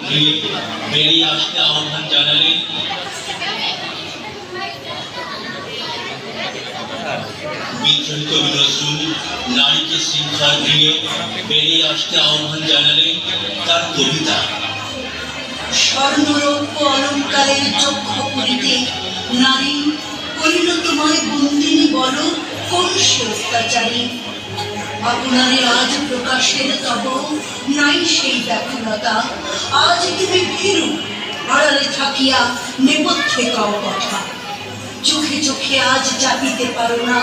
দিয়ে বেরিয়ে আসতে আহ্বান জানালেন। বিদ্রোহী কবি নজরুল নারীকে শৃঙ্খলা দিয়ে বেরিয়ে আসতে আহ্বান জানালেন তার কবিতা। স্বর্ণরৌপ্য অলঙ্কারের চক্ষু পুরিতে নারী করিল তোমায় বন্দিনী বলো কোন সে অত্যাচারী। আপনারে আজ প্রকাশের তব নাই সেই ব্যাকুলতা, আজ তুমি ভীরু আড়ালে থাকিয়া নেপথ্যে কও কথা। চোখে চোখে আজ চাপিতে পারো না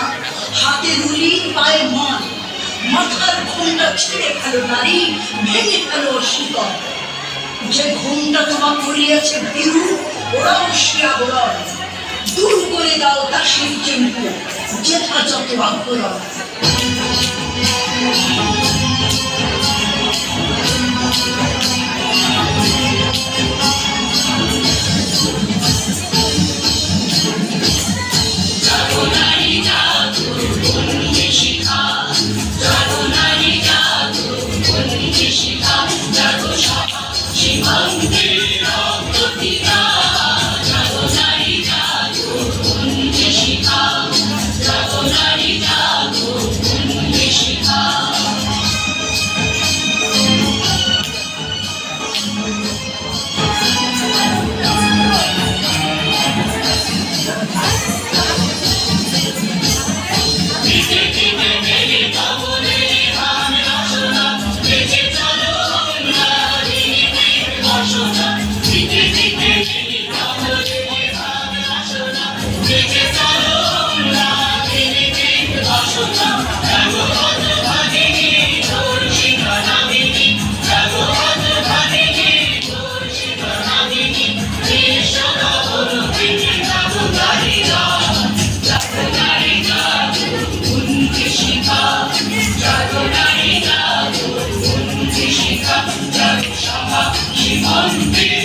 হাতে রুলি পায়ে মান, মাথার ঘোমটা ছিঁড়ে ফেলো নারী, ভেঙে ফেলো শিকল। যে ঘোমটা তোমা করিয়াছে ভীরু ওরাও সে আবরণ, দূর করে দাও দাসের চিহ্ন যেথা যত আগ্রহ। Monday.